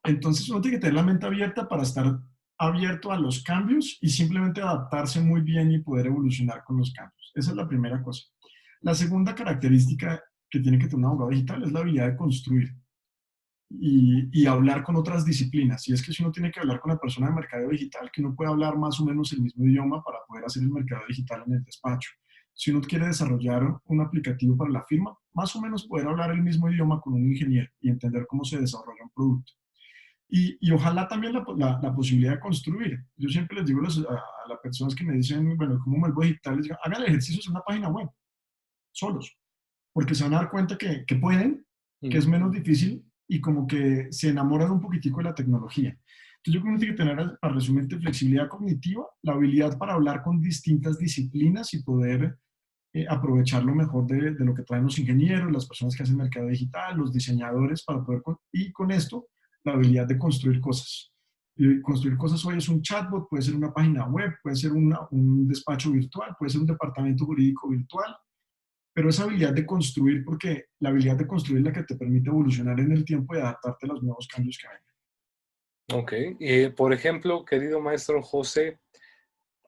Entonces uno tiene que tener la mente abierta para estar abierto a los cambios y simplemente adaptarse muy bien y poder evolucionar con los cambios. Esa es la primera cosa. La segunda característica que tiene que tener un abogado digital es la habilidad de construir y hablar con otras disciplinas. Y es que si uno tiene que hablar con la persona de mercadeo digital, que uno puede hablar más o menos el mismo idioma para poder hacer el mercadeo digital en el despacho. Si uno quiere desarrollar un aplicativo para la firma, más o menos poder hablar el mismo idioma con un ingeniero y entender cómo se desarrolla un producto. Y ojalá también la posibilidad de construir. Yo siempre les digo a las personas que me dicen, bueno, ¿cómo me vuelvo digital? Les digo, hagan ejercicios en una página web, solos, porque se van a dar cuenta que pueden, que es menos difícil y como que se enamoran un poquitico de la tecnología. Entonces yo creo que tiene que tener, para resumirte, flexibilidad cognitiva, la habilidad para hablar con distintas disciplinas y poder aprovechar lo mejor de lo que traen los ingenieros, las personas que hacen mercado digital, los diseñadores, para poder, y con esto, la habilidad de construir cosas. Y construir cosas hoy es un chatbot, puede ser una página web, puede ser un despacho virtual, puede ser un departamento jurídico virtual, pero esa habilidad de construir, porque la habilidad de construir es la que te permite evolucionar en el tiempo y adaptarte a los nuevos cambios que vengan. ok. Y, por ejemplo, querido maestro José,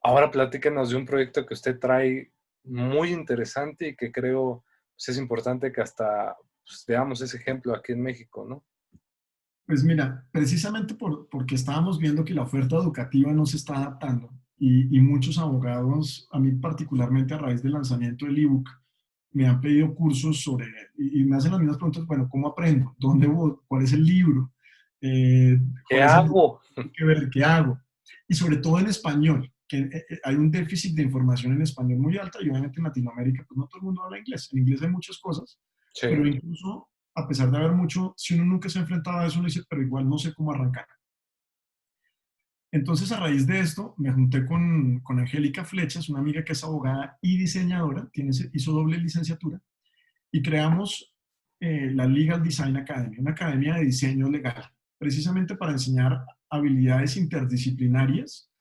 ahora platícanos de un proyecto que usted trae muy interesante y que creo pues, es importante que hasta pues, veamos ese ejemplo aquí en México, ¿no? Pues mira, precisamente porque estábamos viendo que la oferta educativa no se está adaptando y muchos abogados, a mí particularmente a raíz del lanzamiento del ebook, me han pedido cursos sobre, y me hacen las mismas preguntas, bueno, ¿cómo aprendo? ¿Dónde voy? ¿Cuál es el libro? ¿Qué ¿Cuál es el hago? que ver? ¿Qué hago? Y sobre todo en español, que hay un déficit de información en español muy alta y obviamente en Latinoamérica, pues no todo el mundo habla inglés. En inglés hay muchas cosas, Sí, pero incluso a pesar de haber mucho, si uno nunca se ha enfrentado a eso, uno dice, pero igual no sé cómo arrancar. Entonces, a raíz de esto, me junté con Angélica Flechas, una amiga que es abogada y diseñadora, hizo doble licenciatura, y creamos la Legal Design Academy, una academia de diseño legal, precisamente para enseñar habilidades interdisciplinarias,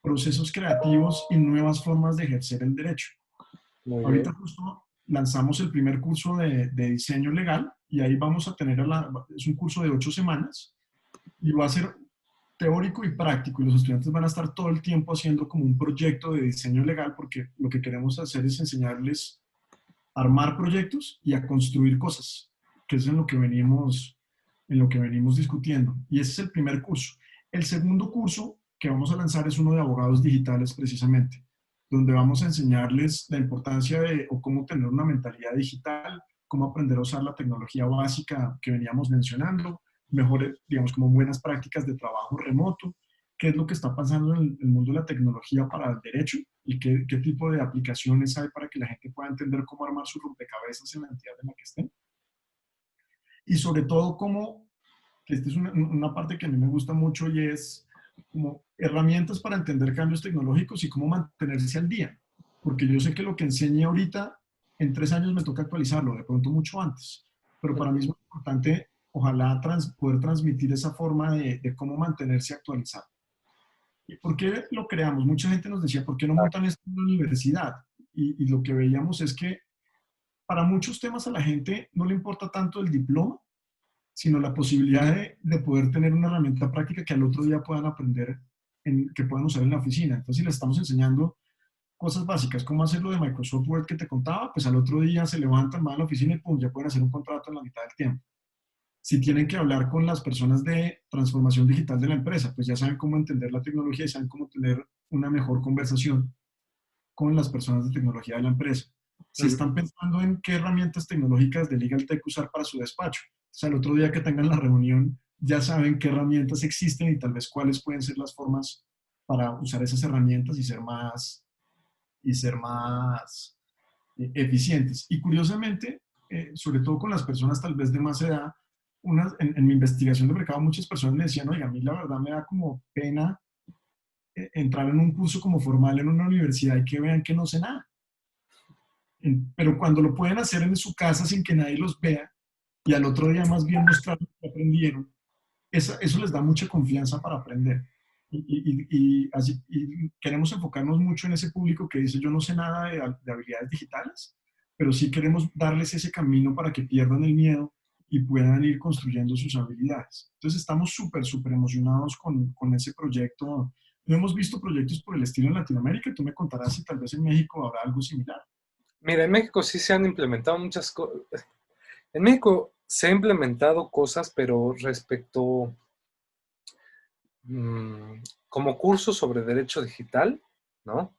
procesos creativos y nuevas formas de ejercer el derecho. muy Ahorita bien. justo lanzamos el primer curso de diseño legal y ahí vamos a tener, es un curso de 8 semanas y va a ser teórico y práctico y los estudiantes van a estar todo el tiempo haciendo como un proyecto de diseño legal porque lo que queremos hacer es enseñarles a armar proyectos y a construir cosas, que es en lo que venimos discutiendo. Y ese es el primer curso. El segundo curso que vamos a lanzar es uno de abogados digitales precisamente, donde vamos a enseñarles la importancia de o cómo tener una mentalidad digital, cómo aprender a usar la tecnología básica que veníamos mencionando, mejores, digamos, como buenas prácticas de trabajo remoto, qué es lo que está pasando en el mundo de la tecnología para el derecho y qué tipo de aplicaciones hay para que la gente pueda entender cómo armar su rompecabezas en la entidad en la que estén. Y sobre todo, cómo, que esta es una parte que a mí me gusta mucho y es como herramientas para entender cambios tecnológicos y cómo mantenerse al día. Porque yo sé que lo que enseñé ahorita, en 3 años me toca actualizarlo, de pronto mucho antes. Pero para mí es muy importante, ojalá poder transmitir esa forma de cómo mantenerse actualizado. ¿Y por qué lo creamos? Mucha gente nos decía, ¿por qué no montan esto en la universidad? Y lo que veíamos es que para muchos temas a la gente no le importa tanto el diploma, sino la posibilidad de poder tener una herramienta práctica que al otro día puedan aprender, que puedan usar en la oficina. Entonces, si les estamos enseñando cosas básicas, cómo hacer lo de Microsoft Word que te contaba, pues al otro día se levantan, van a la oficina y pum, ya pueden hacer un contrato en la mitad del tiempo. Si tienen que hablar con las personas de transformación digital de la empresa, pues ya saben cómo entender la tecnología y saben cómo tener una mejor conversación con las personas de tecnología de la empresa. Si están pensando en qué herramientas tecnológicas de Legal Tech usar para su despacho, o sea, el otro día que tengan la reunión, ya saben qué herramientas existen y tal vez cuáles pueden ser las formas para usar esas herramientas y ser más eficientes. Y curiosamente, sobre todo con las personas tal vez de más edad, en mi investigación de mercado muchas personas me decían, oiga, a mí la verdad me da como pena entrar en un curso como formal en una universidad y que vean que no sé nada. Pero cuando lo pueden hacer en su casa sin que nadie los vea y al otro día más bien mostrar lo que aprendieron, eso les da mucha confianza para aprender. Y queremos enfocarnos mucho en ese público que dice yo no sé nada de habilidades digitales, pero sí queremos darles ese camino para que pierdan el miedo y puedan ir construyendo sus habilidades. Entonces estamos súper emocionados con ese proyecto. No hemos visto proyectos por el estilo en Latinoamérica. Tú me contarás si tal vez en México habrá algo similar. Mira, en México sí se han implementado muchas cosas. En México se han implementado cosas, pero respecto como cursos sobre derecho digital, ¿no?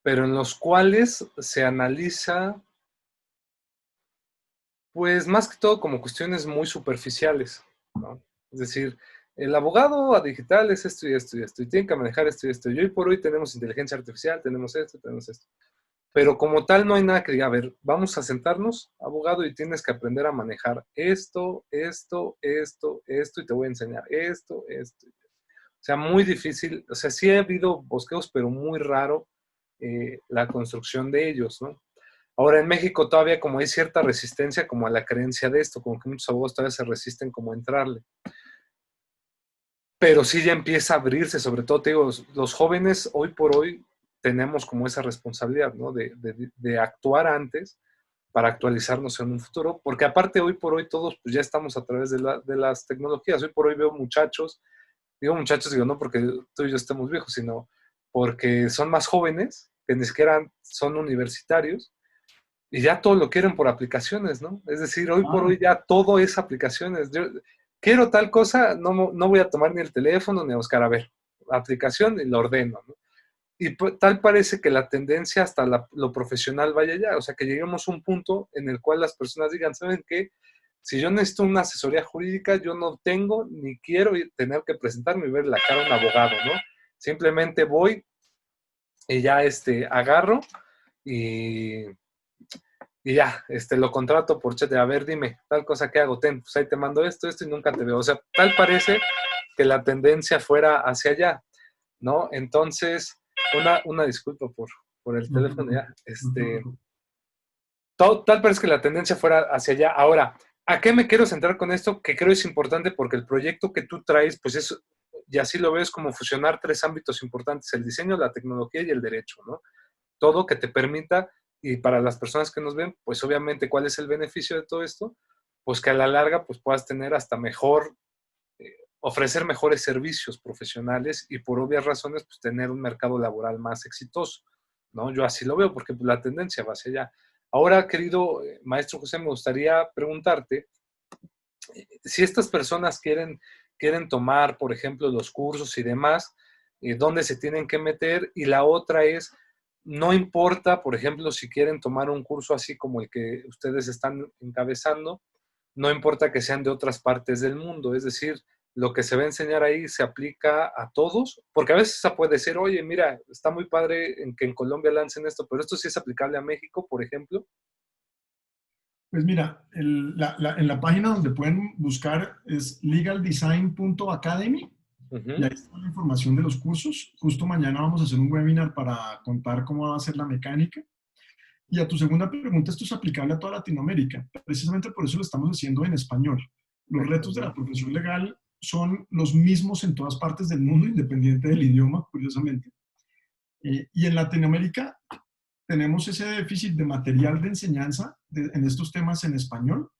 Pero en los cuales se analiza, pues más que todo como cuestiones muy superficiales, ¿no? Es decir, el abogado a digital es esto y esto y esto, y tiene que manejar esto y esto. Y hoy por hoy tenemos inteligencia artificial, tenemos esto, tenemos esto. Pero como tal no hay nada que diga, a ver, vamos a sentarnos, abogado, y tienes que aprender a manejar esto, esto, esto, esto, y te voy a enseñar esto, esto. O sea, muy difícil. O sea, sí ha habido bosqueos, pero muy raro la construcción de ellos, ¿no? Ahora, en México todavía como hay cierta resistencia como a la creencia de esto, como que muchos abogados todavía se resisten como a entrarle. Pero sí ya empieza a abrirse, sobre todo, te digo, los jóvenes hoy por hoy tenemos como esa responsabilidad, ¿no? De actuar antes para actualizarnos en un futuro, porque aparte hoy por hoy todos pues ya estamos a través de las tecnologías. Hoy por hoy veo muchachos, digo muchachos, digo no porque tú y yo estemos viejos, sino porque son más jóvenes, que ni siquiera son universitarios, y ya todo lo quieren por aplicaciones, ¿no? Es decir, hoy por hoy ya todo es aplicaciones. Yo quiero tal cosa, no voy a tomar ni el teléfono ni a buscar, a ver, aplicación y lo ordeno, ¿no? Y tal parece que la tendencia hasta lo profesional vaya allá, o sea, que lleguemos a un punto en el cual las personas digan, ¿saben qué? Si yo necesito una asesoría jurídica, yo no tengo ni quiero tener que presentarme y ver la cara a un abogado, ¿no? Simplemente voy y ya agarro y ya, lo contrato por chat de, a ver, dime, tal cosa que hago, pues ahí te mando esto y nunca te veo. O sea, tal parece que la tendencia fuera hacia allá, ¿no? Entonces, una disculpa por el teléfono ya, tal parece que la tendencia fuera hacia allá. Ahora, ¿a qué me quiero centrar con esto? Que creo es importante porque el proyecto que tú traes, pues es, y así lo ves, como fusionar tres ámbitos importantes, el diseño, la tecnología y el derecho, ¿no? Todo que te permita, y para las personas que nos ven, pues obviamente, ¿cuál es el beneficio de todo esto? Pues que a la larga, pues puedas tener hasta mejor, ofrecer mejores servicios profesionales y por obvias razones, pues tener un mercado laboral más exitoso, ¿no? Yo así lo veo porque la tendencia va hacia allá. Ahora, querido maestro José, me gustaría preguntarte si estas personas quieren tomar, por ejemplo, los cursos y demás, dónde se tienen que meter, y la otra es, no importa, por ejemplo, si quieren tomar un curso así como el que ustedes están encabezando, no importa que sean de otras partes del mundo, es decir, lo que se va a enseñar ahí se aplica a todos, porque a veces puede ser, oye, mira, está muy padre en que en Colombia lancen esto, pero esto sí es aplicable a México, por ejemplo. Pues mira, en la página donde pueden buscar es legaldesign.academy. Y ahí está la información de los cursos. Justo mañana vamos a hacer un webinar para contar cómo va a ser la mecánica. Y a tu segunda pregunta, esto es aplicable a toda Latinoamérica. Precisamente por eso lo estamos haciendo en español. Los retos de la profesión legal son los mismos en todas partes del mundo, independiente del idioma, curiosamente. Y en Latinoamérica tenemos ese déficit de material de enseñanza en estos temas en español,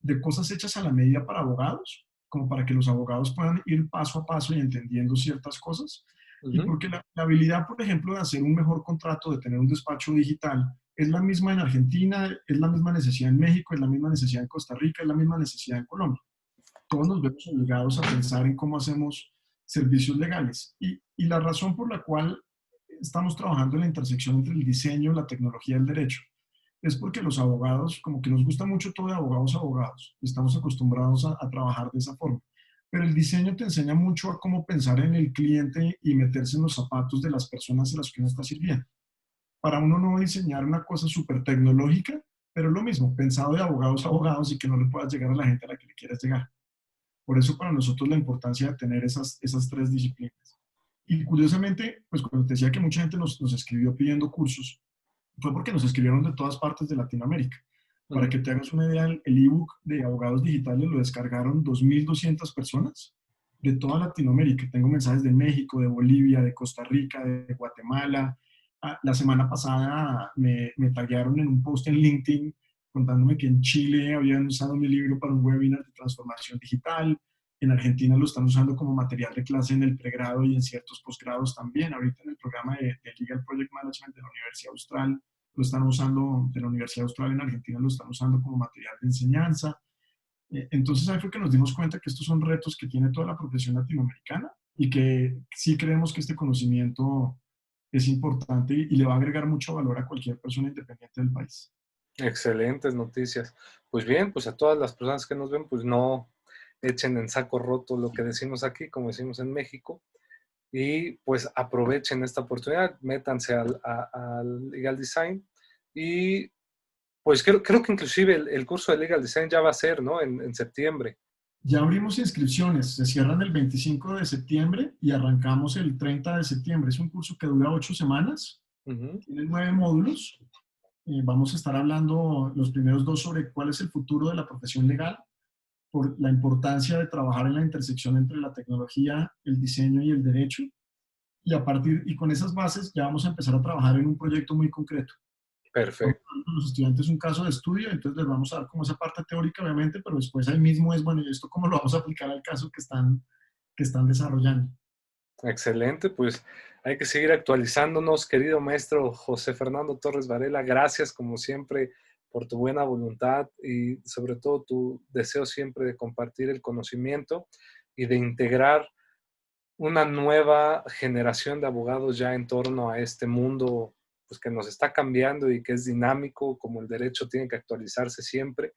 de cosas hechas a la medida para abogados, como para que los abogados puedan ir paso a paso y entendiendo ciertas cosas. Y Ujú. porque la habilidad, por ejemplo, de hacer un mejor contrato, de tener un despacho digital, es la misma en Argentina, es la misma necesidad en México, es la misma necesidad en Costa Rica, es la misma necesidad en Colombia. Todos nos vemos obligados a pensar en cómo hacemos servicios legales. Y la razón por la cual estamos trabajando en la intersección entre el diseño, la tecnología y el derecho es porque los abogados, como que nos gusta mucho todo de abogados a abogados, estamos acostumbrados a trabajar de esa forma. Pero el diseño te enseña mucho a cómo pensar en el cliente y meterse en los zapatos de las personas a las que uno está sirviendo. Para uno no diseñar una cosa súper tecnológica, pero lo mismo, pensado de abogados a abogados y que no le puedas llegar a la gente a la que le quieras llegar. Por eso para nosotros la importancia de tener esas tres disciplinas. Y curiosamente, pues cuando te decía que mucha gente nos escribió pidiendo cursos, fue porque nos escribieron de todas partes de Latinoamérica. Para Ujú. que te hagas una idea, el ebook de abogados digitales lo descargaron 2.200 personas de toda Latinoamérica. Tengo mensajes de México, de Bolivia, de Costa Rica, de Guatemala. La semana pasada me taguearon en un post en LinkedIn contándome que en Chile habían usado mi libro para un webinar de transformación digital. En Argentina lo están usando como material de clase en el pregrado y en ciertos posgrados también. Ahorita en el programa de Legal Project Management de la Universidad Austral lo están usando, de la Universidad Austral en Argentina lo están usando como material de enseñanza. Entonces ahí fue que nos dimos cuenta que estos son retos que tiene toda la profesión latinoamericana y que sí creemos que este conocimiento es importante y le va a agregar mucho valor a cualquier persona independiente del país. Excelentes noticias. Pues bien, pues a todas las personas que nos ven, pues no echen en saco roto lo que decimos aquí, como decimos en México, y pues aprovechen esta oportunidad, métanse al Legal Design y pues creo que inclusive el curso de Legal Design ya va a ser, ¿no? En septiembre. Ya abrimos inscripciones, se cierran el 25 de septiembre y arrancamos el 30 de septiembre. Es un curso que dura 8 semanas, Ujú. tiene 9 módulos. Vamos a estar hablando los primeros dos sobre cuál es el futuro de la profesión legal, por la importancia de trabajar en la intersección entre la tecnología, el diseño y el derecho. Y con esas bases ya vamos a empezar a trabajar en un proyecto muy concreto. Vamos Perfecto. a dar con los estudiantes un caso de estudio, entonces les vamos a dar como esa parte teórica, obviamente, pero después ahí mismo es, bueno, ¿y esto cómo lo vamos a aplicar al caso que están desarrollando? Excelente, pues hay que seguir actualizándonos, querido maestro José Fernando Torres Varela. Gracias, como siempre, por tu buena voluntad y sobre todo tu deseo siempre de compartir el conocimiento y de integrar una nueva generación de abogados ya en torno a este mundo pues, que nos está cambiando y que es dinámico, como el derecho tiene que actualizarse siempre.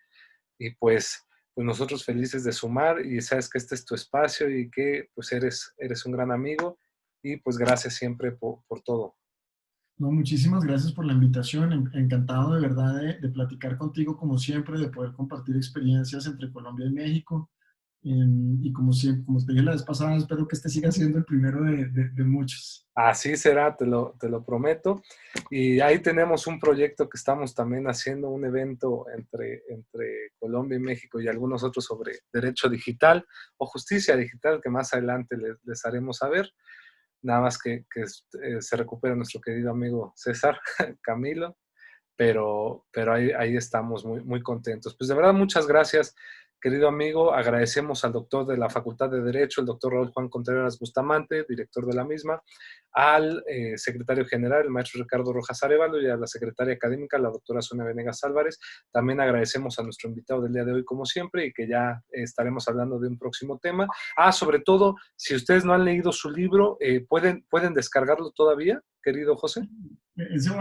Y pues nosotros felices de sumar y sabes que este es tu espacio y que pues eres un gran amigo y pues gracias siempre por todo. No, muchísimas gracias por la invitación. Encantado de verdad de platicar contigo como siempre, de poder compartir experiencias entre Colombia y México. Y como siempre, como te dije la vez pasada, espero que este siga siendo el primero de muchos. Así será, te lo prometo. Y ahí tenemos un proyecto que estamos también haciendo, un evento entre Colombia y México y algunos otros sobre derecho digital o justicia digital que más adelante les haremos saber. Nada más que se recupere nuestro querido amigo César Camilo, pero ahí estamos muy, muy contentos. Pues de verdad, muchas gracias, querido amigo. Agradecemos al doctor de la Facultad de Derecho, el doctor Raúl Juan Contreras Bustamante, director de la misma, al secretario general, el maestro Ricardo Rojas Arevalo, y a la secretaria académica, la doctora Sonia Venegas Álvarez. También agradecemos a nuestro invitado del día de hoy, como siempre, y que ya estaremos hablando de un próximo tema. Sobre todo, si ustedes no han leído su libro, ¿pueden descargarlo todavía, querido José?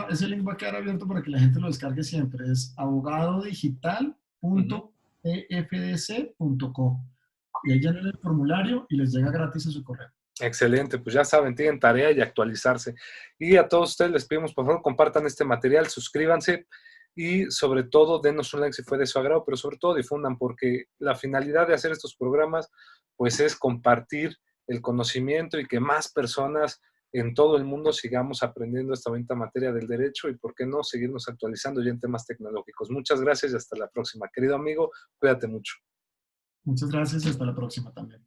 Ese link va a quedar abierto para que la gente lo descargue siempre. Es Ujú. abogadodigital.efdc.co. Y ahí llenan el formulario y les llega gratis a su correo. Excelente, pues ya saben, tienen tarea y actualizarse. Y a todos ustedes les pedimos, por favor, compartan este material, suscríbanse y sobre todo denos un like si fue de su agrado, pero sobre todo difundan, porque la finalidad de hacer estos programas pues es compartir el conocimiento y que más personas en todo el mundo sigamos aprendiendo esta bonita materia del derecho y, por qué no, seguirnos actualizando ya en temas tecnológicos. Muchas gracias y hasta la próxima. Querido amigo, cuídate mucho. Muchas gracias y hasta la próxima también.